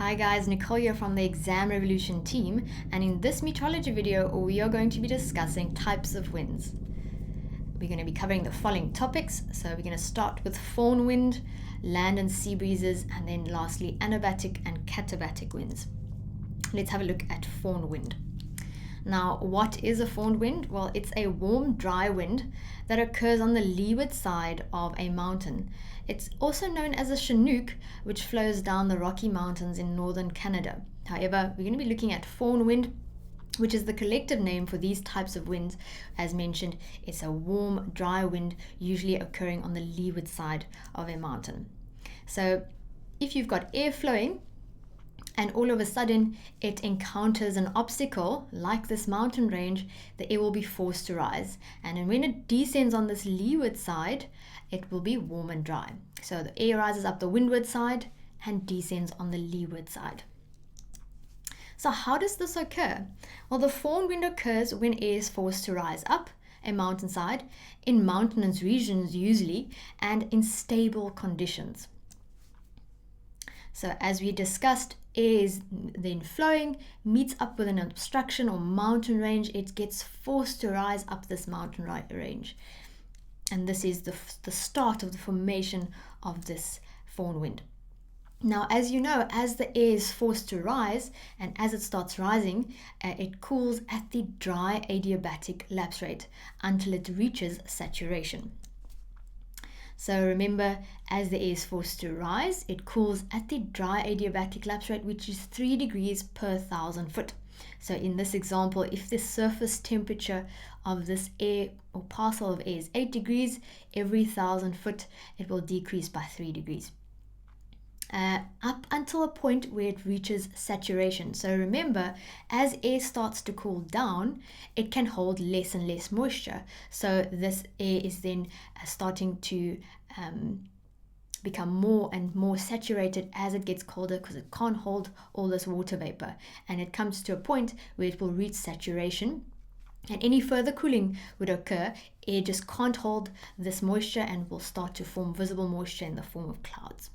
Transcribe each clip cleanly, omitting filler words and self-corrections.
Hi guys, Nicole here from the Exam Revolution team, and in this meteorology video we are going to be discussing types of winds. We're going to be covering the following topics. So we're going to start with foehn wind, land and sea breezes, and then lastly anabatic and katabatic winds. Let's have a look at foehn wind. Now, what is a foehn wind? Well, it's a warm, dry wind that occurs on the leeward side of a mountain. It's also known as a chinook, which flows down the Rocky Mountains in northern Canada. However, we're going to be looking at foehn wind, which is the collective name for these types of winds. As mentioned, it's a warm, dry wind, usually occurring on the leeward side of a mountain. So if you've got air flowing, and all of a sudden it encounters an obstacle like this mountain range, the air will be forced to rise. And when it descends on this leeward side, it will be warm and dry. So the air rises up the windward side and descends on the leeward side. So how does this occur? Well, the foehn wind occurs when air is forced to rise up a mountainside, in mountainous regions usually, and in stable conditions. So as we discussed, air is then flowing, meets up with an obstruction or mountain range, it gets forced to rise up this mountain range. And this is the start of the formation of this foehn wind. Now, as you know, as the air is forced to rise, and as it starts rising, it cools at the dry adiabatic lapse rate until it reaches saturation. So remember, as the air is forced to rise, it cools at the dry adiabatic lapse rate, which is 3 degrees per 1,000 foot. So in this example, if the surface temperature of this air or parcel of air is 8 degrees, every 1,000 foot it will decrease by 3 degrees. Up until a point where it reaches saturation. So remember, as air starts to cool down, it can hold less and less moisture. So this air is then starting to become more and more saturated as it gets colder, because it can't hold all this water vapor. And it comes to a point where it will reach saturation. And any further cooling would occur. Air just can't hold this moisture and will start to form visible moisture in the form of clouds.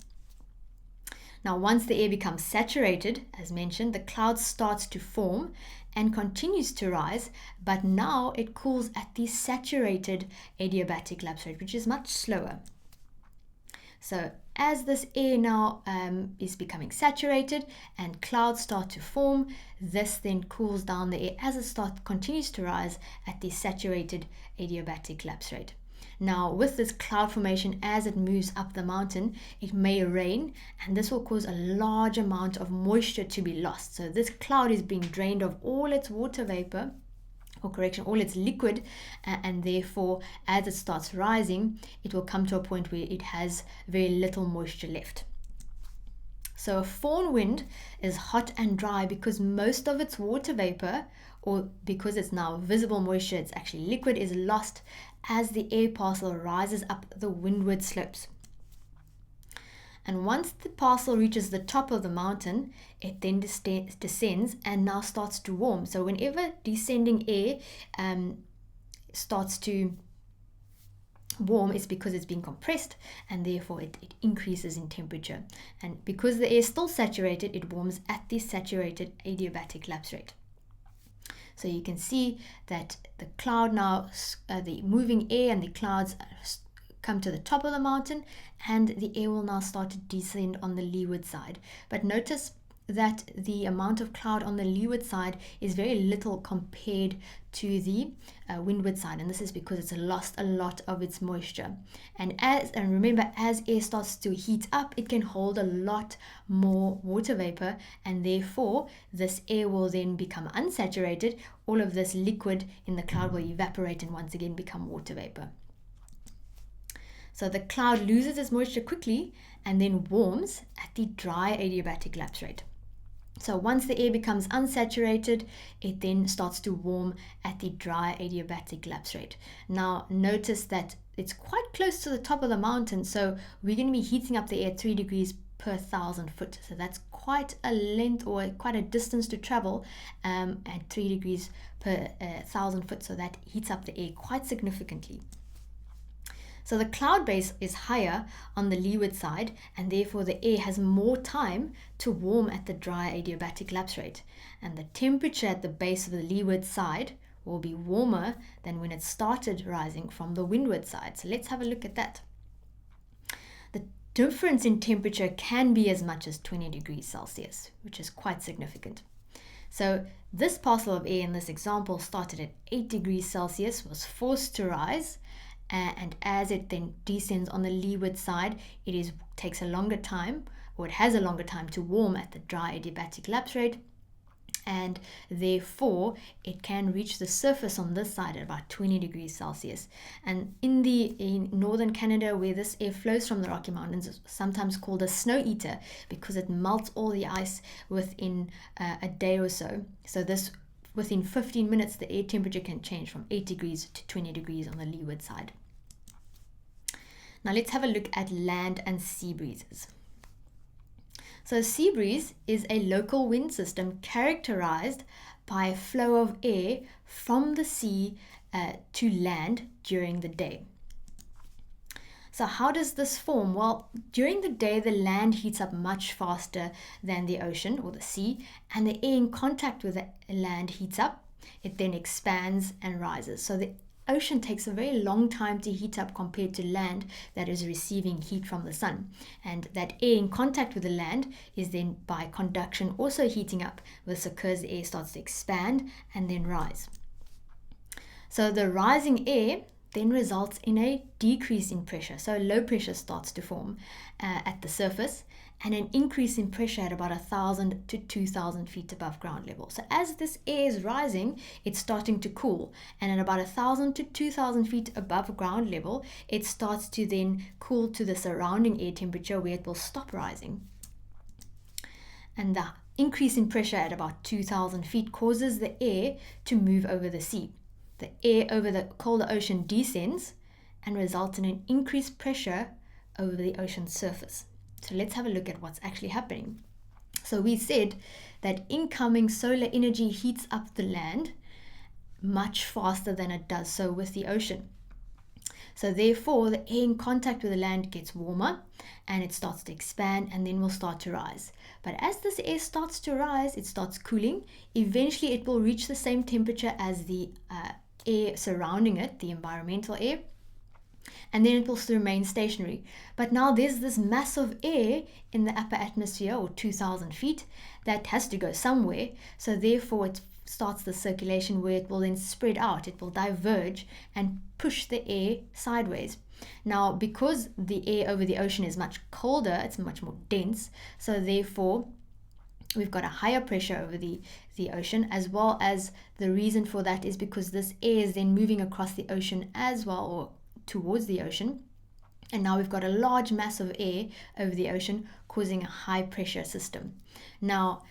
Now, once the air becomes saturated, as mentioned, the cloud starts to form and continues to rise, but now it cools at the saturated adiabatic lapse rate, which is much slower. So as this air now is becoming saturated and clouds start to form, this then cools down the air as it continues to rise at the saturated adiabatic lapse rate. Now, with this cloud formation, as it moves up the mountain, it may rain, and this will cause a large amount of moisture to be lost. So this cloud is being drained of all its water vapor, or correction, all its liquid, and therefore, as it starts rising, it will come to a point where it has very little moisture left. So a foehn wind is hot and dry because most of its water vapor, or because it's now visible moisture, it's actually liquid, is lost as the air parcel rises up the windward slopes. And once the parcel reaches the top of the mountain, it then descends and now starts to warm. So whenever descending air starts to warm, it's because it's being compressed, and therefore it increases in temperature. And because the air is still saturated, it warms at the saturated adiabatic lapse rate. So you can see that the cloud now, the moving air and the clouds come to the top of the mountain, and the air will now start to descend on the leeward side. But notice that the amount of cloud on the leeward side is very little compared to the windward side, and this is because it's lost a lot of its moisture. And remember, as air starts to heat up, it can hold a lot more water vapor, and therefore this air will then become unsaturated. All of this liquid in the cloud will evaporate and once again become water vapor. So the cloud loses its moisture quickly and then warms at the dry adiabatic lapse rate. So once the air becomes unsaturated, it then starts to warm at the dry adiabatic lapse rate. Now notice that it's quite close to the top of the mountain, so we're going to be heating up the air 3 degrees per 1,000 foot. So that's quite a length, or quite a distance to travel at 3 degrees per 1,000 foot. So that heats up the air quite significantly. So the cloud base is higher on the leeward side, and therefore the air has more time to warm at the dry adiabatic lapse rate. And the temperature at the base of the leeward side will be warmer than when it started rising from the windward side. So let's have a look at that. The difference in temperature can be as much as 20 degrees Celsius, which is quite significant. So this parcel of air in this example started at 8 degrees Celsius, was forced to rise, and as it then descends on the leeward side, it takes a longer time, or it has a longer time to warm at the dry adiabatic lapse rate, and therefore it can reach the surface on this side at about 20 degrees Celsius. And in northern Canada, where this air flows from the Rocky Mountains, it's sometimes called a snow eater because it melts all the ice within a day or so. So this, within 15 minutes, the air temperature can change from 8 degrees to 20 degrees on the leeward side. Now let's have a look at land and sea breezes. So sea breeze is a local wind system characterized by a flow of air from the sea to land during the day. So how does this form? Well, during the day, the land heats up much faster than the ocean or the sea, and the air in contact with the land heats up. It then expands and rises. So the ocean takes a very long time to heat up compared to land that is receiving heat from the sun. And that air in contact with the land is then by conduction also heating up. This occurs, the air starts to expand and then rise. So the rising air then results in a decrease in pressure. So low pressure starts to form at the surface, and an increase in pressure at about 1,000 to 2,000 feet above ground level. So as this air is rising, it's starting to cool, and at about 1,000 to 2,000 feet above ground level, it starts to then cool to the surrounding air temperature where it will stop rising. And the increase in pressure at about 2,000 feet causes the air to move over the sea. The air over the colder ocean descends and results in an increased pressure over the ocean's surface. So let's have a look at what's actually happening. So we said that incoming solar energy heats up the land much faster than it does so with the ocean. So therefore, the air in contact with the land gets warmer and it starts to expand and then will start to rise. But as this air starts to rise, it starts cooling. Eventually, it will reach the same temperature as the air surrounding it, the environmental air, and then it will remain stationary. But now there's this mass of air in the upper atmosphere, or 2,000 feet, that has to go somewhere. So therefore it starts the circulation where it will then spread out, it will diverge and push the air sideways. Now, because the air over the ocean is much colder, it's much more dense, so therefore we've got a higher pressure over the ocean, as well as the reason for that is because this air is then moving across the ocean as well, or towards the ocean, and now we've got a large mass of air over the ocean causing a high pressure system. Now,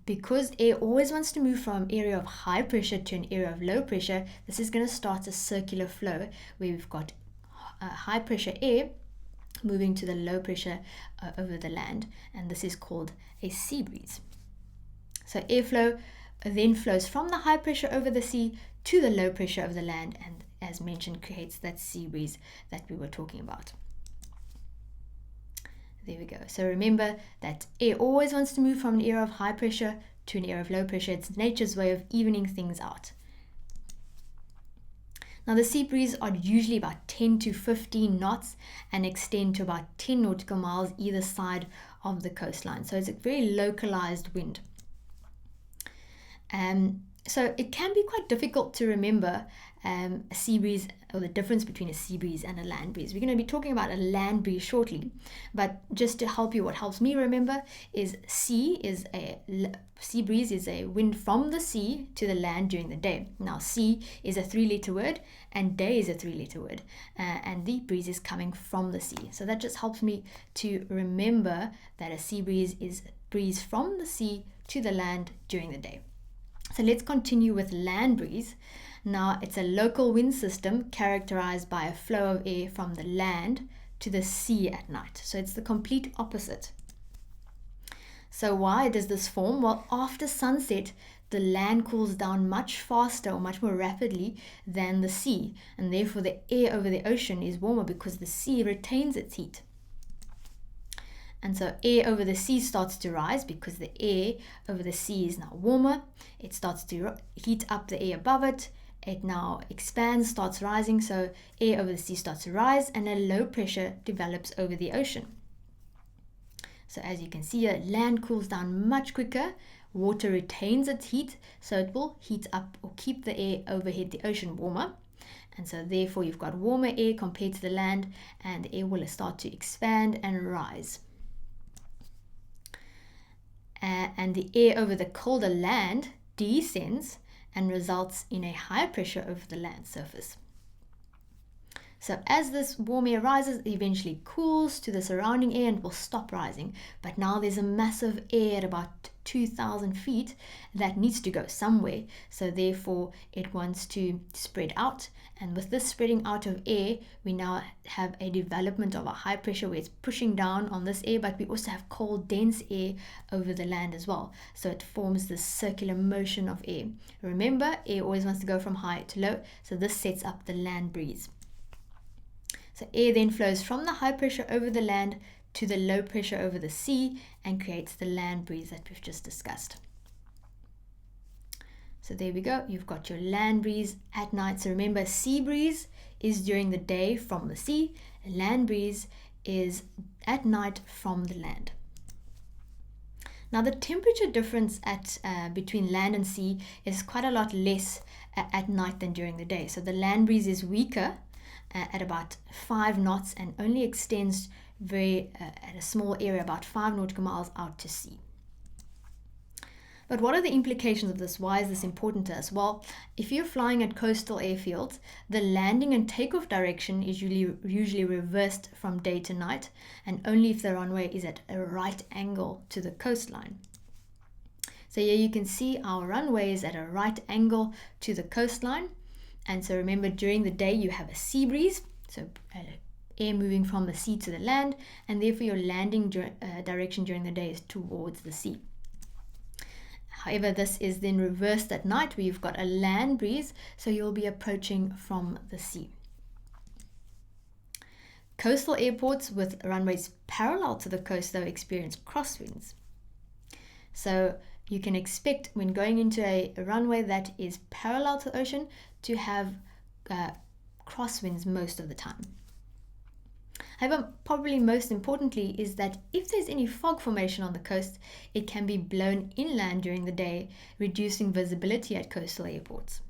because air always wants to move from an area of high pressure to an area of low pressure, this is going to start a circular flow where we've got high pressure air moving to the low pressure over the land, and this is called a sea breeze. So airflow then flows from the high pressure over the sea to the low pressure over the land, and as mentioned, creates that sea breeze that we were talking about. There we go. So remember that air always wants to move from an area of high pressure to an area of low pressure. It's nature's way of evening things out. Now the sea breeze are usually about 10 to 15 knots and extend to about 10 nautical miles either side of the coastline. So it's a very localized wind. So it can be quite difficult to remember a sea breeze, or the difference between a sea breeze and a land breeze. We're going to be talking about a land breeze shortly, but just to help you, what helps me remember is sea breeze is a wind from the sea to the land during the day. Now sea is a 3-letter word and day is a 3-letter word, and the breeze is coming from the sea. So that just helps me to remember that a sea breeze is breeze from the sea to the land during the day. So let's continue with land breeze. Now it's a local wind system characterized by a flow of air from the land to the sea at night. So it's the complete opposite. So why does this form? Well, after sunset, the land cools down much faster or much more rapidly than the sea, and therefore the air over the ocean is warmer because the sea retains its heat. And so air over the sea starts to rise because the air over the sea is now warmer. It starts to heat up the air above it. It now expands, starts rising, so air over the sea starts to rise, and a low pressure develops over the ocean. So as you can see here, land cools down much quicker, water retains its heat, so it will heat up or keep the air overhead the ocean warmer. And so therefore you've got warmer air compared to the land, and the air will start to expand and rise. And the air over the colder land descends and results in a higher pressure over the land surface. So as this warm air rises, it eventually cools to the surrounding air and will stop rising. But now there's a massive air at about 2,000 feet that needs to go somewhere. So therefore it wants to spread out. And with this spreading out of air, we now have a development of a high pressure where it's pushing down on this air, but we also have cold, dense air over the land as well. So it forms this circular motion of air. Remember, air always wants to go from high to low. So this sets up the land breeze. So air then flows from the high pressure over the land to the low pressure over the sea and creates the land breeze that we've just discussed. So there we go, you've got your land breeze at night. So remember, sea breeze is during the day from the sea, land breeze is at night from the land. Now the temperature difference between land and sea is quite a lot less at night than during the day. So the land breeze is weaker at about 5 knots and only extends at a small area, about 5 nautical miles out to sea. But what are the implications of this? Why is this important to us? Well, if you're flying at coastal airfields, the landing and takeoff direction is usually reversed from day to night, and only if the runway is at a right angle to the coastline. So here you can see our runway is at a right angle to the coastline. And so remember, during the day you have a sea breeze, so air moving from the sea to the land, and therefore your landing direction during the day is towards the sea. However, this is then reversed at night where you've got a land breeze, so you'll be approaching from the sea. Coastal airports with runways parallel to the coast, though, experience crosswinds. So you can expect when going into a runway that is parallel to the ocean to have crosswinds most of the time. However, probably most importantly is that if there's any fog formation on the coast, it can be blown inland during the day, reducing visibility at coastal airports.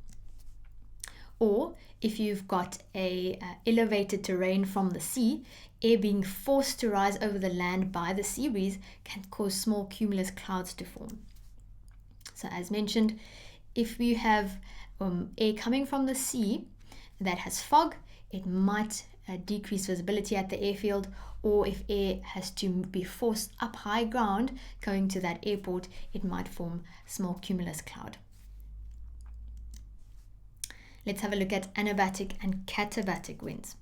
Or if you've got elevated terrain from the sea, air being forced to rise over the land by the sea breeze can cause small cumulus clouds to form. So as mentioned, if you have air coming from the sea that has fog, it might decrease visibility at the airfield, or if air has to be forced up high ground going to that airport, it might form small cumulus cloud. Let's have a look at anabatic and katabatic winds.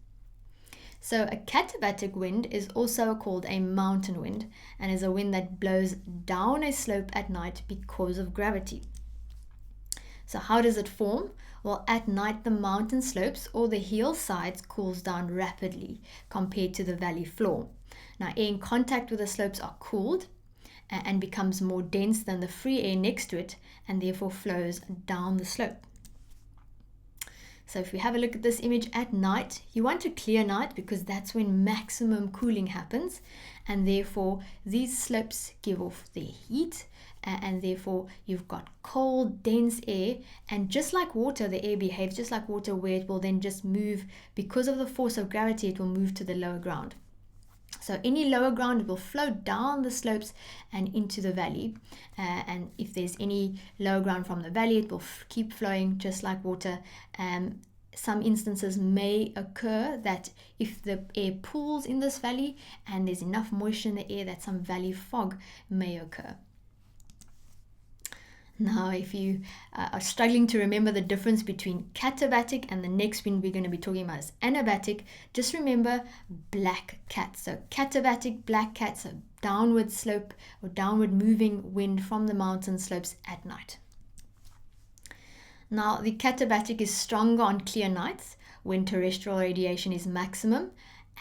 So a katabatic wind is also called a mountain wind and is a wind that blows down a slope at night because of gravity. So how does it form? Well, at night the mountain slopes or the hillsides cools down rapidly compared to the valley floor. Now air in contact with the slopes are cooled and becomes more dense than the free air next to it, and therefore flows down the slope. So if we have a look at this image at night, you want a clear night because that's when maximum cooling happens, and therefore these slopes give off their heat, and therefore you've got cold, dense air, and just like water, the air behaves just like water, where it will then just move because of the force of gravity, it will move to the lower ground. So any lower ground, it will flow down the slopes and into the valley, and if there's any lower ground from the valley, it will keep flowing just like water. Some instances may occur that if the air pools in this valley and there's enough moisture in the air, that some valley fog may occur. Now, if you are struggling to remember the difference between katabatic and the next wind we're going to be talking about is anabatic, just remember black cat. So katabatic, black cat, so downward slope or downward moving wind from the mountain slopes at night. Now, the katabatic is stronger on clear nights when terrestrial radiation is maximum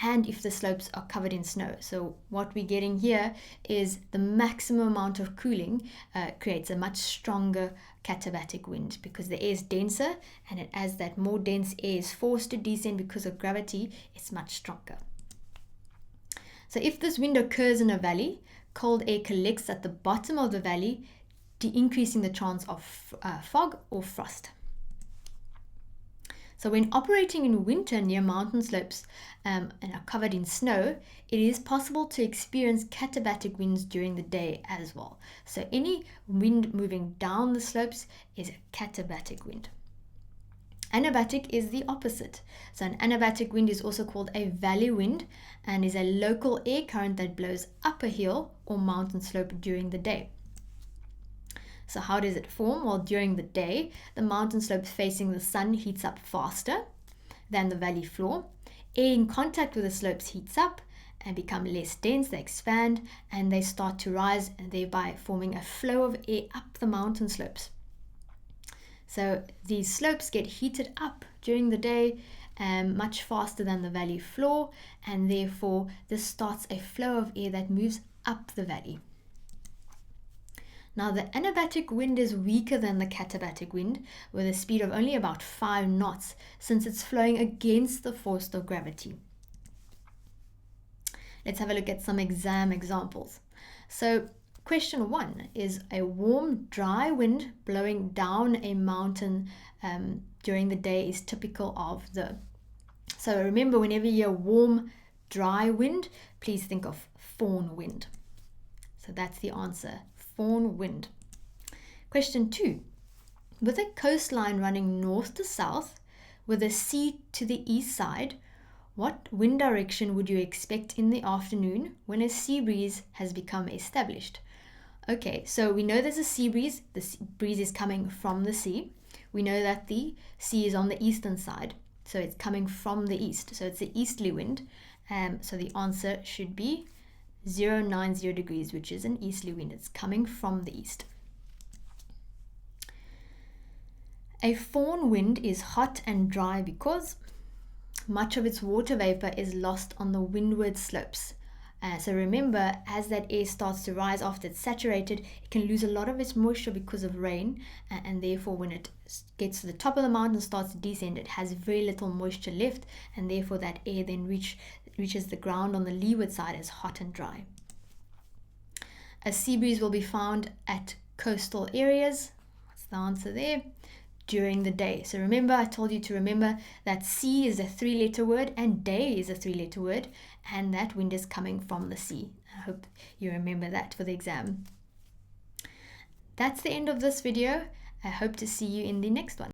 and if the slopes are covered in snow. So what we're getting here is the maximum amount of cooling creates a much stronger katabatic wind because the air is denser, and as that more dense air is forced to descend because of gravity, it's much stronger. So if this wind occurs in a valley, cold air collects at the bottom of the valley, increasing the chance of fog or frost. So when operating in winter near mountain slopes and are covered in snow, it is possible to experience katabatic winds during the day as well. So any wind moving down the slopes is a katabatic wind. Anabatic is the opposite. So an anabatic wind is also called a valley wind and is a local air current that blows up a hill or mountain slope during the day. So how does it form? Well, during the day, the mountain slope facing the sun heats up faster than the valley floor. Air in contact with the slopes heats up and become less dense. They expand and they start to rise, and thereby forming a flow of air up the mountain slopes. So these slopes get heated up during the day much faster than the valley floor, and therefore this starts a flow of air that moves up the valley. Now, the anabatic wind is weaker than the katabatic wind with a speed of only about 5 knots since it's flowing against the force of gravity. Let's have a look at some exam examples. So, question 1 is a warm, dry wind blowing down a mountain during the day is typical of the. So, remember, whenever you hear warm, dry wind, please think of foehn wind. So, that's the answer. Foehn wind. Question 2. With a coastline running north to south with a sea to the east side, what wind direction would you expect in the afternoon when a sea breeze has become established? Okay, so we know there's a sea breeze. The breeze is coming from the sea. We know that the sea is on the eastern side, so it's coming from the east. So it's the easterly wind. So the answer should be 090 degrees, which is an easterly wind. It's coming from the east. A foehn wind is hot and dry because much of its water vapor is lost on the windward slopes. So remember, as that air starts to rise after it's saturated, it can lose a lot of its moisture because of rain, and therefore when it gets to the top of the mountain, starts to descend, it has very little moisture left, and therefore that air then reaches the ground on the leeward side as hot and dry. A sea breeze will be found at coastal areas. What's the answer there? During the day. So remember, I told you to remember that sea is a 3-letter word and day is a 3-letter word, and that wind is coming from the sea. I hope you remember that for the exam. That's the end of this video. I hope to see you in the next one.